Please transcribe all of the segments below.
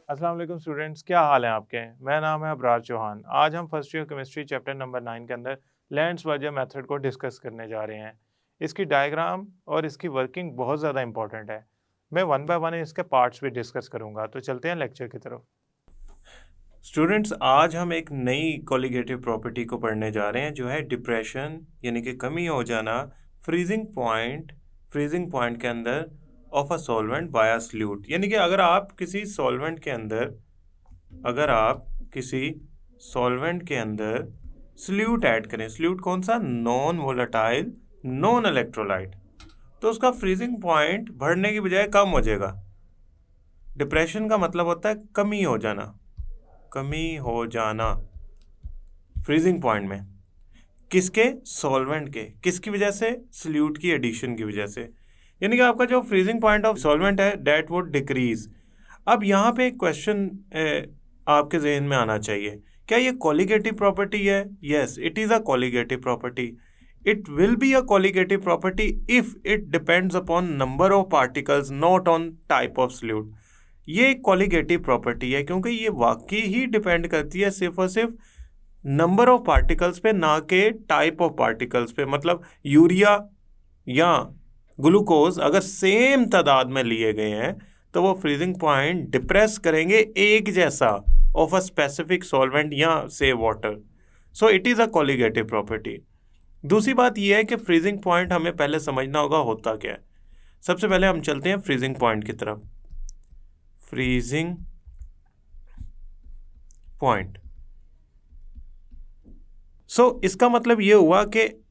अस्सलाम वालेकुम स्टूडेंट्स, क्या हाल है आपके। मेरा नाम है अबरार चौहान। आज हम first year chemistry chapter number 9 के अंदर लेंस-बार्जर मेथड को डिस्कस करने जा रहे हैं। इसकी डायग्राम और इसकी वर्किंग बहुत ज़्यादा इंपॉर्टेंट है। मैं वन बाय वन इसके पार्ट्स भी डिस्कस करूंगा। तो चलते हैं लेक्चर की तरफ। स्टूडेंट्स, आज हम एक नई कोलिगेटिव प्रॉपर्टी को पढ़ने जा रहे हैं जो है डिप्रेशन, यानी कि कमी हो जाना फ्रीजिंग पॉइंट के अंदर of a solvent by solute. यानी कि अगर आप किसी सॉल्वेंट के अंदर सल्यूट ऐड करें, सल्यूट कौन सा, नॉन वोलेटाइल नॉन इलेक्ट्रोलाइट, तो उसका फ्रीजिंग पॉइंट बढ़ने की बजाय कम हो जाएगा। डिप्रेशन का मतलब होता है कमी हो जाना फ्रीजिंग पॉइंट में, किसके, सॉल्वेंट के, किसकी वजह से, सल्यूट की एडिशन की वजह से। यानी कि आपका जो फ्रीजिंग पॉइंट ऑफ सॉल्वेंट है दैट वुड डिक्रीज। अब यहाँ पे एक क्वेश्चन आपके जहन में आना चाहिए, क्या ये कोलिगेटिव प्रॉपर्टी है? Yes, it is a colligative property. It will be a colligative property if it depends upon number of particles, not on type of solute. ये एक कोलिगेटिव प्रॉपर्टी है क्योंकि ये वाकई ही डिपेंड करती है सिर्फ और सिर्फ नंबर ऑफ पार्टिकल्स पे, ना के टाइप ऑफ पार्टिकल्स पे। मतलब यूरिया या ग्लूकोज अगर सेम तादाद में लिए गए हैं तो वो फ्रीजिंग पॉइंट डिप्रेस करेंगे एक जैसा ऑफ अ स्पेसिफिक सॉल्वेंट या से water. So it is a colligative property. दूसरी बात यह है कि फ्रीजिंग पॉइंट हमें पहले समझना होगा होता क्या है। सबसे पहले हम चलते हैं फ्रीजिंग पॉइंट की तरफ। फ्रीजिंग पॉइंट, सो इसका मतलब ये हुआ कि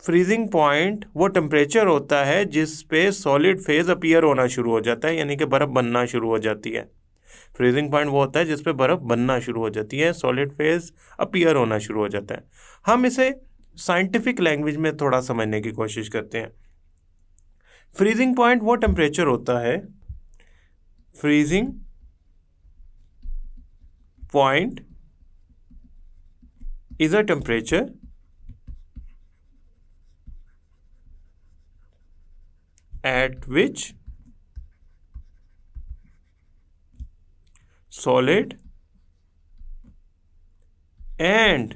फ्रीजिंग पॉइंट वो टेम्परेचर होता है जिस पे सॉलिड फेज अपीयर होना शुरू हो जाता है, यानी कि बर्फ़ बनना शुरू हो जाती है। फ्रीजिंग पॉइंट वो होता है जिस पे बर्फ़ बनना शुरू हो जाती है, सॉलिड फेज अपीयर होना शुरू हो जाता है। हम इसे साइंटिफिक लैंग्वेज में थोड़ा समझने की कोशिश करते हैं। फ्रीजिंग पॉइंट वो टेम्परेचर होता है, freezing point is a temperature at which solid and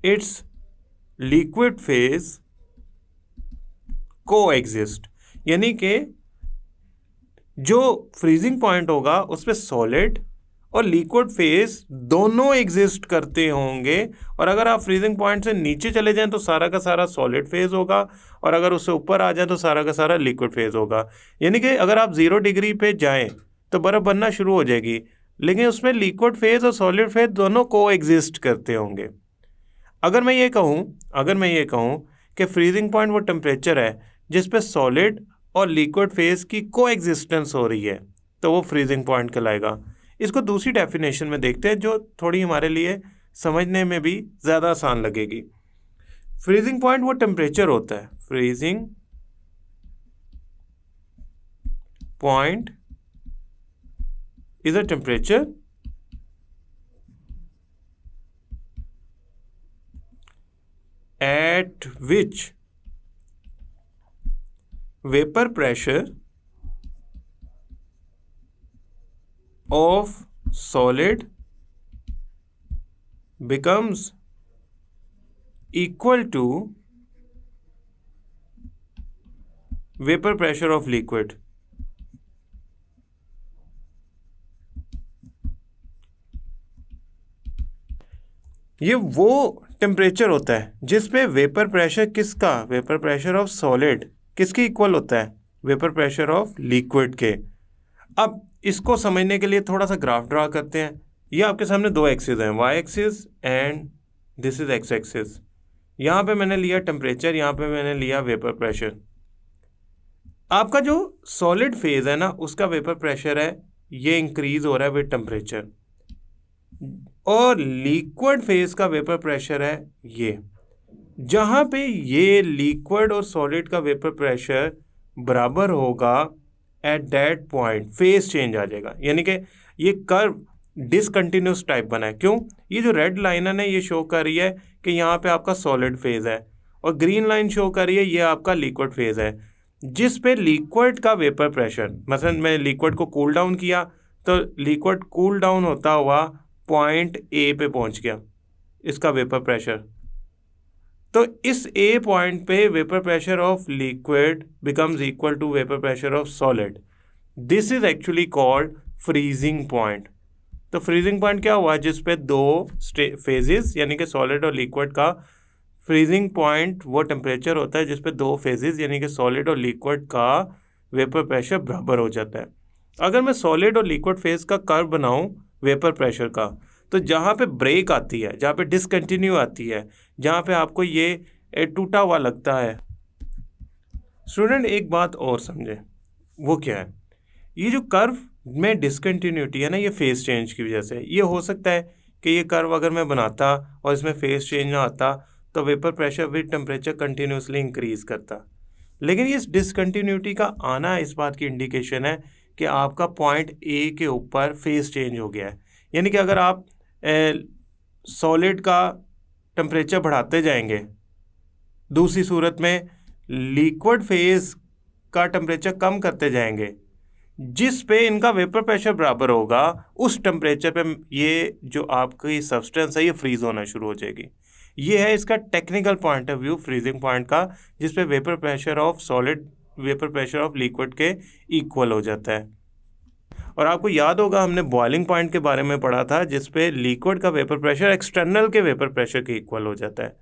its liquid phase coexist। यानी कि जो फ्रीजिंग पॉइंट होगा उस पर सॉलिड और लिक्विड फेज दोनों एग्जिस्ट करते होंगे। और अगर आप फ्रीजिंग पॉइंट से नीचे चले जाएं तो सारा का सारा सॉलिड फेज होगा, और अगर उससे ऊपर आ जाएं तो सारा का सारा लिक्विड फेज होगा। यानी कि अगर आप 0 डिग्री पे जाएं तो बर्फ़ बनना शुरू हो जाएगी, लेकिन उसमें लिक्विड फेज और सॉलिड फेज दोनों को एग्जिस्ट करते होंगे। अगर मैं ये कहूँ कि फ्रीजिंग पॉइंट वो टेम्परेचर है जिस पे सॉलिड और लिक्विड फेज की को एग्जिस्टेंस हो रही है, तो वो फ्रीजिंग पॉइंट कहलाएगा। इसको दूसरी डेफिनेशन में देखते हैं जो थोड़ी हमारे लिए समझने में भी ज़्यादा आसान लगेगी। फ्रीजिंग पॉइंट वो टेम्परेचर होता है, freezing point is a temperature at which vapor pressure of solid becomes equal to vapor pressure of liquid। ये वो टेम्परेचर होता है जिस पे वेपर प्रेशर किसका, वेपर प्रेशर ऑफ सॉलिड किसके इक्वल होता है, वेपर प्रेशर ऑफ लिक्विड के। अब इसको समझने के लिए थोड़ा सा ग्राफ ड्रा करते हैं। ये आपके सामने दो एक्सिस हैं, Y axis and this is X axis. यहाँ पे मैंने लिया टेम्परेचर, यहाँ पे मैंने लिया वेपर प्रेशर। आपका जो सॉलिड फेज है ना उसका वेपर प्रेशर है ये इंक्रीज हो रहा है विद टेम्परेचर, और लिक्विड फेज का वेपर प्रेशर है ये। जहाँ पे ये लिक्विड और सॉलिड का वेपर प्रेशर बराबर होगा at that point phase change आ जाएगा। यानी कि ये कर्व डिसकंटिन्यूस टाइप बना है। क्यों? ये जो रेड लाइन है ना ये शो कर रही है कि यहाँ पे आपका सॉलिड फेज है, और ग्रीन लाइन शो कर रही है ये आपका लिक्विड फेज है, जिस पे लिक्विड का वेपर प्रेशर, मसलन मैं लिक्विड को कूल डाउन किया तो लिक्विड कूल डाउन होता हुआ पॉइंट ए पे पहुंच गया, इसका वेपर प्रेशर। तो इस ए पॉइंट पे vapour pressure of liquid becomes equal to vapour pressure of solid. This is actually called freezing point. तो फ्रीजिंग पॉइंट क्या हुआ, जिस पे दो फेजेस यानी कि सॉलिड और लिक्विड का फ्रीजिंग पॉइंट वो टेम्परेचर होता है जिस पे दो फेजेस यानी कि सॉलिड और लिक्विड का वेपर प्रेशर बराबर हो जाता है। अगर मैं सॉलिड और लिक्विड फेज का कर्व बनाऊं वेपर प्रेशर का, तो जहाँ पे ब्रेक आती है, जहाँ पे डिसकंटिन्यू आती है, जहाँ पे आपको ये टूटा हुआ लगता है, स्टूडेंट एक बात और समझे, वो क्या है, ये जो कर्व में डिसकंटिन्यूटी है ना, ये फेज चेंज की वजह से। ये हो सकता है कि ये कर्व अगर मैं बनाता और इसमें फेज चेंज ना आता तो vapour pressure with temperature continuously increase करता, लेकिन इस डिसकंटिन्यूटी का आना इस बात की इंडिकेशन है कि आपका पॉइंट ए के ऊपर फेज चेंज हो गया है। यानी कि अगर आप सॉलिड का टेम्परेचर बढ़ाते जाएंगे, दूसरी सूरत में लिक्विड फेज का टेम्परेचर कम करते जाएंगे, जिस पे इनका वेपर प्रेशर बराबर होगा, उस टेम्परेचर पे ये जो आपकी सब्सटेंस है ये फ्रीज होना शुरू हो जाएगी। ये है इसका technical point of view freezing point का, जिस पे vapour pressure of solid vapour pressure of liquid के इक्वल हो जाता है। और आपको याद होगा हमने बॉइलिंग पॉइंट के बारे में पढ़ा था, जिस पे लिक्विड का वेपर प्रेशर एक्सटर्नल के वेपर प्रेशर के इक्वल हो जाता है।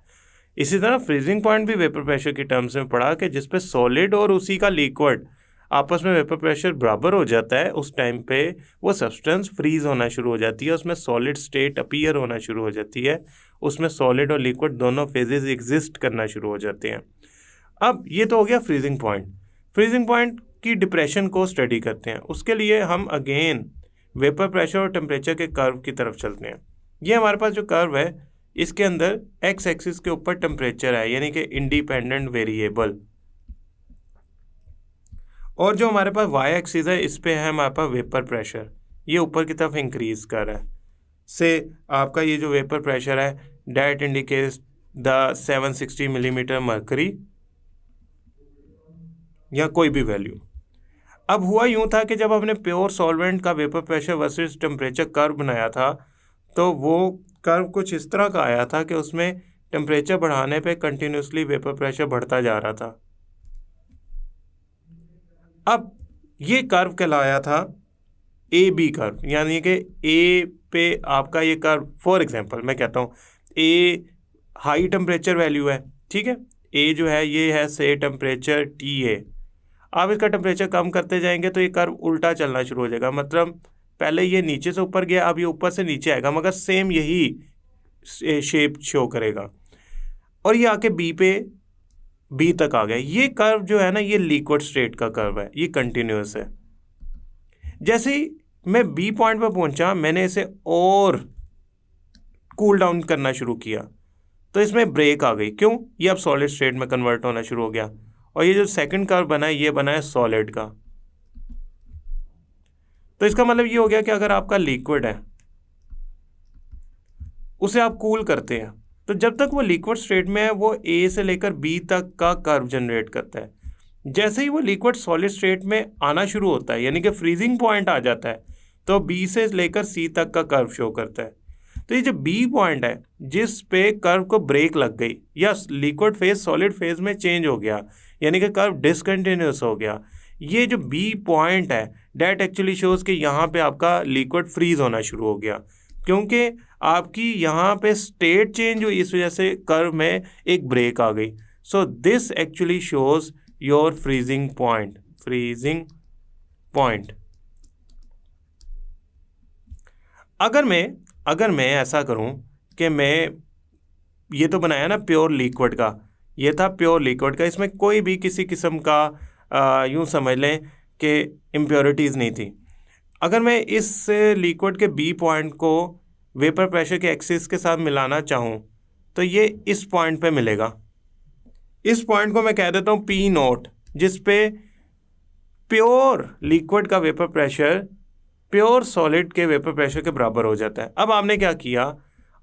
इसी तरह फ्रीजिंग पॉइंट भी वेपर प्रेशर की टर्म्स में पढ़ा कि जिस पे सॉलिड और उसी का लिक्विड आपस में वेपर प्रेशर बराबर हो जाता है, उस टाइम पे वो सब्सटेंस फ्रीज होना शुरू हो जाती है, उसमें सॉलिड स्टेट अपीयर होना शुरू हो जाती है, उसमें सॉलिड और लिक्विड दोनों फेजेस एग्जिस्ट करना शुरू हो जाते हैं। अब ये तो हो गया फ्रीजिंग पॉइंट। फ्रीजिंग पॉइंट की डिप्रेशन को स्टडी करते हैं, उसके लिए हम अगेन वेपर प्रेशर और टेम्परेचर के कर्व की तरफ चलते हैं। ये हमारे पास जो कर्व है, इसके अंदर एक्स एक्सिस के ऊपर टेम्परेचर है, यानी कि इंडिपेंडेंट वेरिएबल, और जो हमारे पास वाई एक्सिस है, इस पे है हमारे पास वेपर प्रेशर, ये ऊपर की तरफ इंक्रीज कर रहा है। से आपका ये जो वेपर प्रेशर है that indicates the 760 millimetre mercury या कोई भी वैल्यू। अब हुआ यूं था कि जब हमने प्योर सॉल्वेंट का vapour pressure versus temperature curve बनाया था, तो वो कर्व कुछ इस तरह का आया था कि उसमें टेम्परेचर बढ़ाने पे कंटिन्यूसली वेपर प्रेशर बढ़ता जा रहा था। अब ये कर्व कहलाया था ए बी कर्व, यानी कि ए पे आपका ये कर्व, फॉर एग्जांपल मैं कहता हूँ ए हाई टेम्परेचर वैल्यू है, ठीक है, ए जो है ये है से टेम्परेचर टी ए। आप इसका टेम्परेचर कम करते जाएंगे तो ये कर्व उल्टा चलना शुरू हो जाएगा, मतलब पहले ये नीचे से ऊपर गया, अब ये ऊपर से नीचे आएगा, मगर सेम यही शेप शो करेगा, और ये आके बी तक आ गया। ये कर्व जो है ना, ये लिक्विड स्टेट का कर्व है, ये कंटिन्यूस है। जैसे ही मैं बी पॉइंट पर पहुंचा, मैंने इसे और कूल डाउन करना शुरू किया तो इसमें ब्रेक आ गई। क्यों? ये अब सॉलिड स्टेट में कन्वर्ट होना शुरू हो गया, और ये जो सेकंड कर्व बना है ये बना है सॉलिड का। तो इसका मतलब ये हो गया कि अगर आपका लिक्विड है, उसे आप कूल करते हैं, तो जब तक वो लिक्विड स्टेट में है वो ए से लेकर बी तक का कर्व जनरेट करता है। जैसे ही वो लिक्विड सॉलिड स्टेट में आना शुरू होता है, यानी कि फ्रीजिंग पॉइंट आ जाता है, तो बी से लेकर सी तक का कर्व शो करता है। तो ये जो बी पॉइंट है, जिस पे कर्व को ब्रेक लग गई या लिक्विड फेज सॉलिड फेज में चेंज हो गया, यानी कि कर्व डिसकंटिन्यूस हो गया, ये जो बी पॉइंट है डेट एक्चुअली शोज कि यहाँ पे आपका लिक्विड फ्रीज होना शुरू हो गया, क्योंकि आपकी यहाँ पे स्टेट चेंज हुई, इस वजह से कर्व में एक ब्रेक आ गई। So this actually shows your freezing point. अगर मैं ऐसा करूं कि मैं ये तो बनाया ना प्योर लिक्विड का, ये था प्योर लिक्विड का, इसमें कोई भी किसी किस्म का यूं समझ लें कि इम्प्योरिटीज़ नहीं थी। अगर मैं इस लिक्विड के बी पॉइंट को वेपर प्रेशर के एक्सिस के साथ मिलाना चाहूँ तो ये इस पॉइंट पे मिलेगा। इस पॉइंट को मैं कह देता हूँ पी नोट, जिस पे प्योर लिक्विड का वेपर प्रेशर प्योर सॉलिड के वेपर प्रेशर के बराबर हो जाता है। अब आपने क्या किया,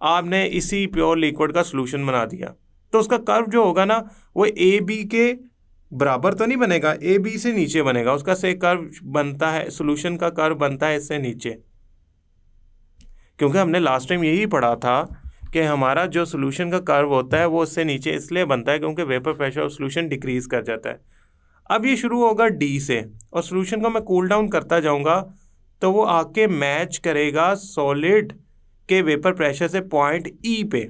आपने इसी प्योर लिक्विड का सॉल्यूशन बना दिया, तो उसका कर्व जो होगा ना, वो ए बी के बराबर तो नहीं बनेगा, ए बी से नीचे बनेगा, उसका से कर्व बनता है, सोल्यूशन का कर्व बनता है इससे नीचे, क्योंकि हमने लास्ट टाइम यही पढ़ा था कि हमारा जो सोल्यूशन का कर्व होता है वो इससे नीचे इसलिए बनता है क्योंकि vapour pressure of solution decrease कर जाता है। अब ये शुरू होगा डी से और सोल्यूशन को मैं कूल डाउन करता जाऊंगा तो वो आके मैच करेगा सॉलिड के वेपर प्रेशर से पॉइंट ई पे।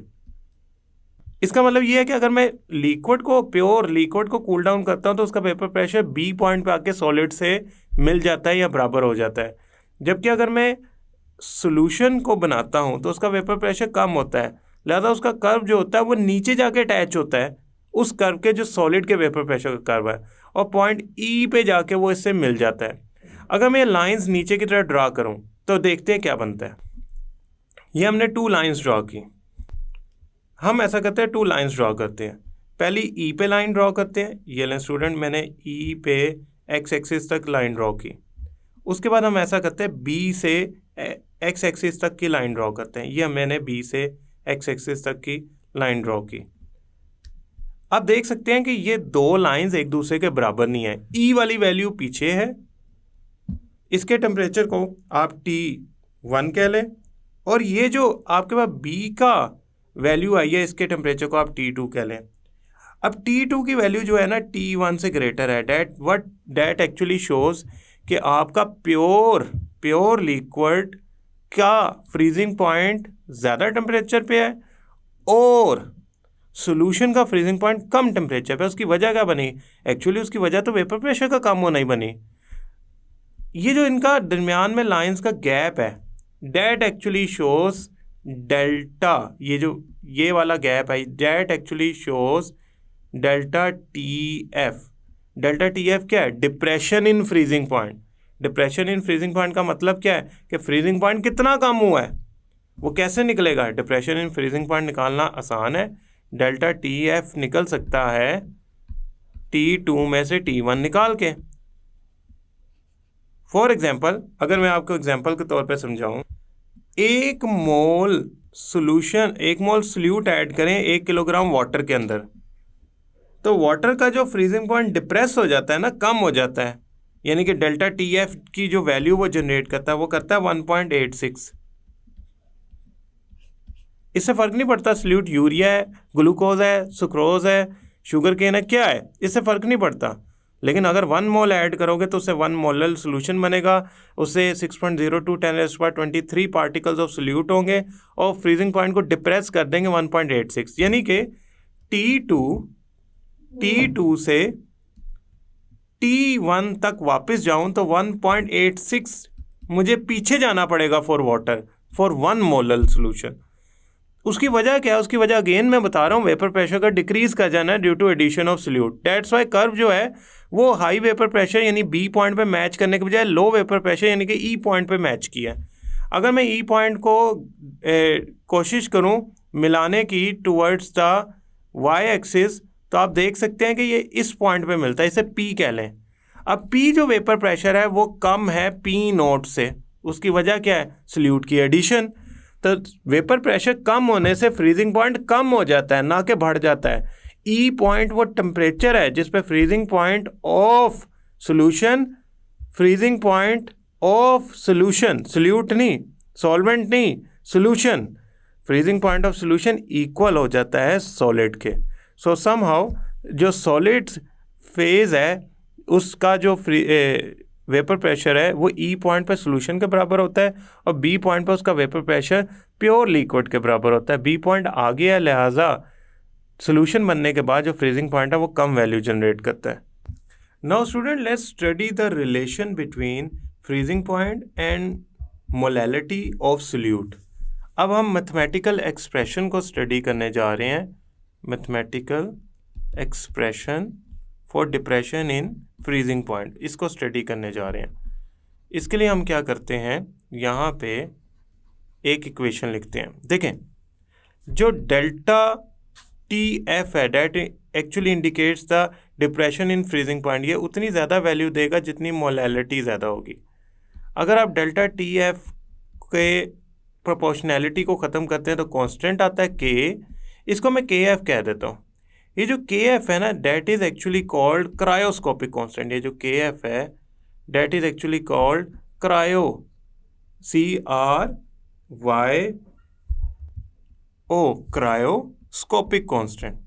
इसका मतलब ये है कि अगर मैं प्योर लिक्विड को कूल डाउन करता हूँ तो उसका वेपर प्रेशर बी पॉइंट पे आके सॉलिड से मिल जाता है या बराबर हो जाता है। जबकि अगर मैं सॉल्यूशन को बनाता हूँ तो उसका वेपर प्रेशर कम होता है, लिहाजा उसका कर्व जो होता है वो नीचे जाके अटैच होता है उस कर्व के जो सॉलिड के वेपर प्रेशर का कर्व है, और पॉइंट ई पे जाके वो इससे मिल जाता है। अगर मैं ये लाइंस नीचे की तरह ड्रा करूँ तो देखते हैं क्या बनता है। ये हमने 2 लाइंस ड्रा की। हम ऐसा करते हैं 2 लाइंस ड्रॉ करते हैं। पहली ई पे लाइन ड्रॉ करते हैं, ये लें स्टूडेंट मैंने ई पे एक्स एक्सिस तक लाइन ड्रॉ की। उसके बाद हम ऐसा करते हैं बी से एक्स एक्सिस तक की लाइन ड्रॉ करते हैं, ये मैंने बी से एक्स एक्सिस तक की लाइन ड्रॉ की। अब देख सकते हैं कि ये 2 लाइंस एक दूसरे के बराबर नहीं है। ई वाली वैल्यू पीछे है, इसके टेम्परेचर को आप T1 कह लें, और ये जो आपके पास बी का वैल्यू आई है इसके टेम्परेचर को आप T2 कह लें। अब T2 की वैल्यू जो है ना T1 से ग्रेटर है, डेट एक्चुअली शोज कि आपका प्योर लिक्विड का फ्रीजिंग पॉइंट ज़्यादा टेम्परेचर पे है और सॉल्यूशन का फ्रीजिंग पॉइंट कम टेम्परेचर पे। उसकी वजह क्या बनी? एक्चुअली उसकी वजह तो वेपर प्रेशर का कम होना ही बनी। ये जो इनका दरमियान में लाइंस का गैप है, डेट एक्चुअली शोज डेल्टा, ये वाला गैप है, that actually shows delta T F. Delta T F क्या है? Depression in freezing point. Depression in freezing point का मतलब क्या है कि फ्रीजिंग पॉइंट कितना कम हुआ है। वो कैसे निकलेगा? डिप्रेशन इन फ्रीजिंग पॉइंट निकालना आसान है। डेल्टा टी एफ निकल सकता है T2 में से T1 निकाल के। फॉर एग्जाम्पल, अगर मैं आपको एग्जाम्पल के तौर पे समझाऊं, 1 मोल सोल्यूट ऐड करें 1 किलोग्राम वाटर के अंदर, तो वाटर का जो फ्रीजिंग पॉइंट डिप्रेस हो जाता है ना, कम हो जाता है, यानी कि डेल्टा टी एफ की जो वैल्यू वो जनरेट करता है वो करता है 1.86। इससे फ़र्क नहीं पड़ता सोल्यूट यूरिया है, ग्लूकोज है, सुक्रोज है, शुगर केन है, क्या है, इससे फ़र्क नहीं पड़ता। लेकिन अगर 1 मोल ऐड करोगे तो उससे 1 मोलल सोल्यूशन बनेगा, उससे 6.02 10⁻23 पार्टिकल्स ऑफ सोल्यूट होंगे और फ्रीजिंग पॉइंट को डिप्रेस कर देंगे 1.86। यानी कि T2 से T1 तक वापस जाऊं तो 1.86 मुझे पीछे जाना पड़ेगा फॉर 1 मोलल सोल्यूशन। उसकी वजह क्या है? उसकी वजह अगेन मैं बता रहा हूँ, वेपर प्रेशर का डिक्रीज कर जाना है due to addition of solute. That's why curve जो है वो हाई वेपर प्रेशर यानी बी पॉइंट पे मैच करने के बजाय लो वेपर प्रेशर यानी कि ई पॉइंट पे मैच किया है। अगर मैं ई पॉइंट को कोशिश करूँ मिलाने की टूवर्ड्स द वाई एक्सिस, तो आप देख सकते हैं कि ये इस पॉइंट पे मिलता है, इसे P कह लें। अब P जो वेपर प्रेशर है वो कम है P0 से। उसकी वजह क्या है? सोल्यूट की एडिशन। तो वेपर प्रेशर कम होने से फ्रीजिंग पॉइंट कम हो जाता है, ना कि बढ़ जाता है। ई पॉइंट वो टेम्परेचर है जिस पे freezing point of solution, freezing point of solution, solute नहीं, सॉल्वेंट नहीं, solution, freezing point of solution equal हो जाता है सॉलिड के। सो समहाउ जो सॉलिड फेज है उसका जो वेपर प्रेशर है वो ई पॉइंट पे सोल्यूशन के बराबर होता है और बी पॉइंट पे उसका वेपर प्रेशर प्योर लिक्विड के बराबर होता है। बी पॉइंट आगे है, लिहाजा सोल्यूशन बनने के बाद जो फ्रीजिंग पॉइंट है वो कम वैल्यू जनरेट करता है। Now student, let's study the relation between freezing point and molality of solute. अब हम मैथमेटिकल एक्सप्रेशन को स्टडी करने जा रहे हैं, mathematical expression for depression in freezing point, इसको स्टडी करने जा रहे हैं। इसके लिए हम क्या करते हैं, यहाँ पे एक इक्वेशन लिखते हैं। देखें, जो डेल्टा टी एफ है, that actually indicates the depression in freezing point, ये उतनी ज़्यादा वैल्यू देगा जितनी मोलैलिटी ज़्यादा होगी। अगर आप डेल्टा टी एफ के प्रोपोर्शनैलिटी को ख़त्म करते हैं तो कांस्टेंट आता है के, इसको मैं के एफ कह देता हूँ। ये जो के एफ है ना, that is actually called cryoscopic constant. ये जो के एफ है that is actually called cryo, CRYO, cryoscopic constant.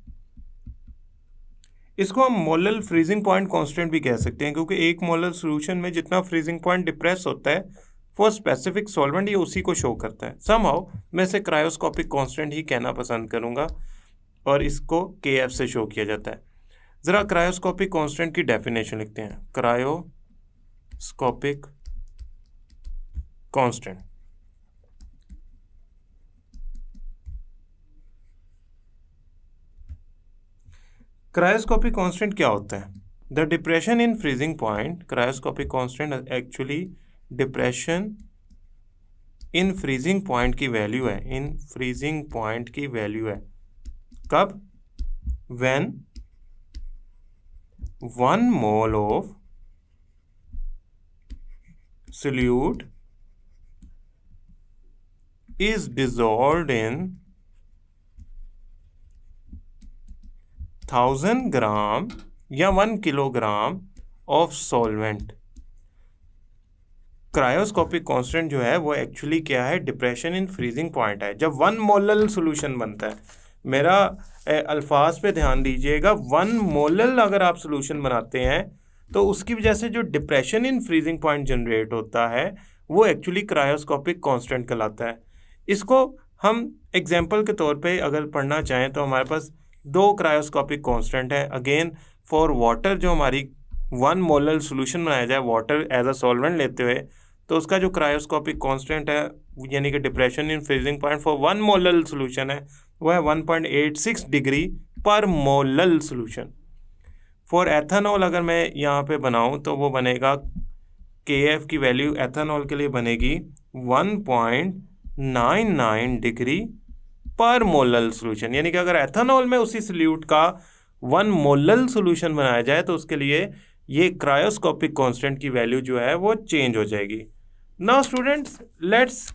इसको हम मोलल फ्रीजिंग पॉइंट कांस्टेंट भी कह सकते हैं, क्योंकि एक मोलल सॉल्यूशन में जितना फ्रीजिंग पॉइंट डिप्रेस होता है फॉर स्पेसिफिक सॉल्वेंट, ये उसी को शो करता है। समहाउ मैं इसे क्रायोस्कोपिक कांस्टेंट ही कहना पसंद करूंगा और इसको KF से शो किया जाता है। ज़रा क्रायोस्कोपिक कांस्टेंट की डेफिनेशन लिखते हैं। क्रायोस्कोपिक कांस्टेंट, क्रायोस्कोपिक कांस्टेंट क्या होता है? The depression in freezing point, cryoscopic constant actually depression in freezing point की वैल्यू है, इन फ्रीजिंग पॉइंट की वैल्यू है। कब? When 1 mole of solute is dissolved in 1000 ग्राम या 1 kilogram of solvent. Cryoscopic constant जो है वो एक्चुअली क्या है? डिप्रेशन इन फ्रीजिंग पॉइंट है। जब 1 मोलल सोल्यूशन बनता है, मेरा अल्फाज पे ध्यान दीजिएगा, 1 मोलल अगर आप सोल्यूशन बनाते हैं तो उसकी वजह से जो depression in freezing point generate होता है वो एक्चुअली क्रायोस्कोपिक कांस्टेंट कहलाता है। इसको हम एग्जांपल के तौर पे अगर पढ़ना चाहें तो हमारे पास 2 क्रायोस्कोपिक कांस्टेंट है। अगेन फॉर वाटर, जो हमारी 1 मोलल सोल्यूशन बनाया जाए वाटर एज अ सॉल्वेंट लेते हुए, तो उसका जो क्रायोस्कोपिक कांस्टेंट है यानी कि depression in freezing point for 1 molal solution है वो है 1.86 डिग्री पर मोलल सोल्यूशन। फॉर एथेनॉल अगर मैं यहाँ पे बनाऊँ तो वो बनेगा, KF की वैल्यू एथेनॉल के लिए बनेगी 1.99 डिग्री पर मोलल सोल्यूशन। यानी कि अगर एथेनॉल में उसी सोल्यूट का 1 मोलल सोल्यूशन बनाया जाए तो उसके लिए ये क्रायोस्कोपिक कांस्टेंट की वैल्यू जो है वो चेंज हो जाएगी। Now students, let's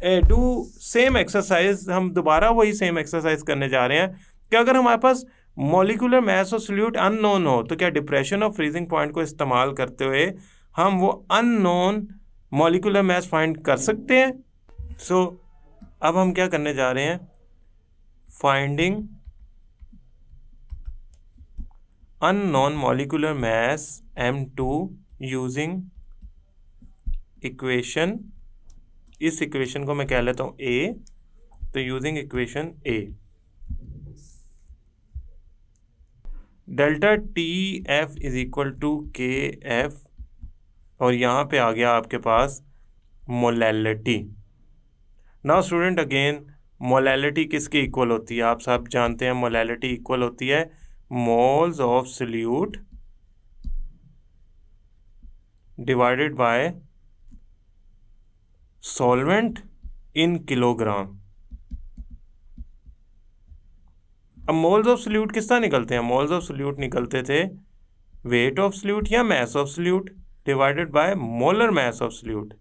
do same exercise. हम दोबारा वही सेम एक्सरसाइज करने जा रहे हैं कि अगर हमारे पास molecular mass of solute unknown हो तो क्या डिप्रेशन ऑफ फ्रीजिंग पॉइंट को इस्तेमाल करते हुए हम वो अननोन मॉलिक्यूलर मास फाइंड कर सकते हैं? सो अब हम क्या करने जा रहे हैं? Finding unknown molecular mass M2 using equation, इस इक्वेशन को मैं कह लेता हूँ A, तो using equation A, delta TF is equal to KF, और यहाँ पे आ गया आपके पास molality. Now student, again molality किसके इक्वल होती है? आप सब जानते हैं मोलैलिटी इक्वल होती है moles of solute divided by solvent in kilogram. अब मोल्स ऑफ सोल्यूट किस तरह निकलते हैं? मोल्स ऑफ सोल्यूट निकलते थे वेट ऑफ सोल्यूट या मास of solute divided by molar mass of solute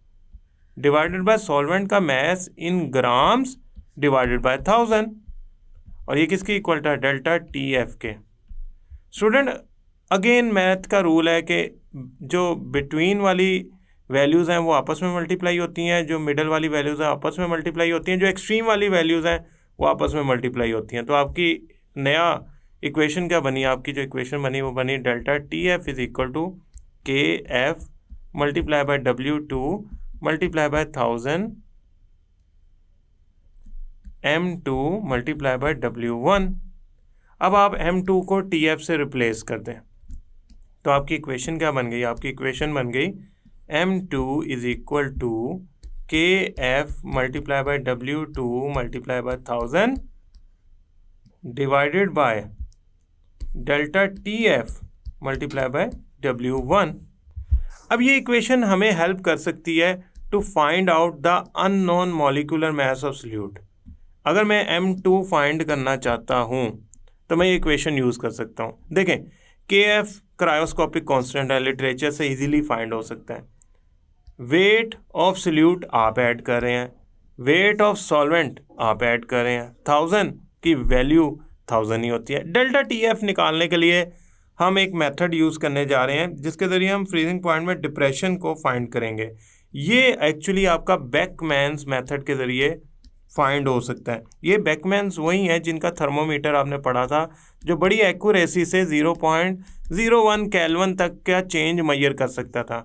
divided by solvent का मास इन ग्राम्स डिवाइडेड बाय 1000, और ये किसकी इक्वल है? डेल्टा TF के। स्टूडेंट, अगेन मैथ का रूल है कि जो बिटवीन वाली वैल्यूज़ हैं वो आपस में मल्टीप्लाई होती हैं, जो मिडल वाली वैल्यूज़ हैं आपस में मल्टीप्लाई होती हैं, जो एक्सट्रीम वाली वैल्यूज़ हैं वो आपस में मल्टीप्लाई होती हैं। तो आपकी नया इक्वेशन क्या बनी? आपकी जो इक्वेशन बनी वो बनी delta TF is equal to KF multiply by W2 multiply by 1000 M2 multiply by W1। अब आप M2 को TF से रिप्लेस कर दें तो आपकी इक्वेशन क्या बन गई? आपकी इक्वेशन बन गई M2 is equal to KF multiply by W2 multiply by 1000 divided by delta TF multiply by W1। अब ये इक्वेशन हमें हेल्प कर सकती है to find out the unknown molecular mass of solute. अगर मैं M2 फाइंड करना चाहता हूँ तो मैं ये इक्वेशन यूज़ कर सकता हूँ। देखें, KF क्रायोस्कोपिक कांस्टेंट है, लिटरेचर से इजीली फाइंड हो सकता है। वेट ऑफ सोल्यूट आप ऐड कर रहे हैं, वेट ऑफ सॉल्वेंट आप ऐड कर रहे हैं, 1000 की वैल्यू 1000 ही होती है। डेल्टा TF निकालने के लिए हम एक मेथड यूज़ करने जा रहे हैं जिसके ज़रिए हम फ्रीजिंग पॉइंट में डिप्रेशन को फाइंड करेंगे। ये एक्चुअली आपका बेकमैन्स मेथड के ज़रिए फाइंड हो सकता है। ये बेकमैन्स वही है जिनका थर्मोमीटर आपने पढ़ा था, जो बड़ी एक्यूरेसी से 0.01 केल्विन तक का चेंज मेजर कर सकता था।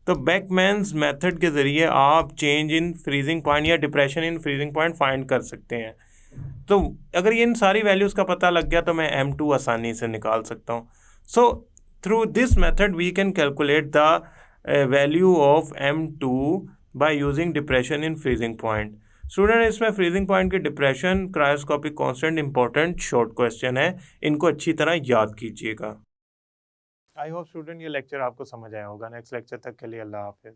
तो बेकमैन्स मेथड के ज़रिए आप चेंज इन फ्रीजिंग पॉइंट या depression in freezing point find कर सकते हैं। तो अगर ये इन सारी वैल्यूज़ का पता लग गया तो मैं M2 आसानी से निकाल सकता हूँ। So through this method we can calculate the value of M2 by using depression in freezing point. Student, इसमें फ्रीजिंग पॉइंट की depression, cryoscopic constant important short question है, इनको अच्छी तरह याद कीजिएगा। आई होप स्टूडेंट ये लेक्चर आपको समझ आया होगा। नेक्स्ट लेक्चर तक के लिए अल्लाह हाफिज़।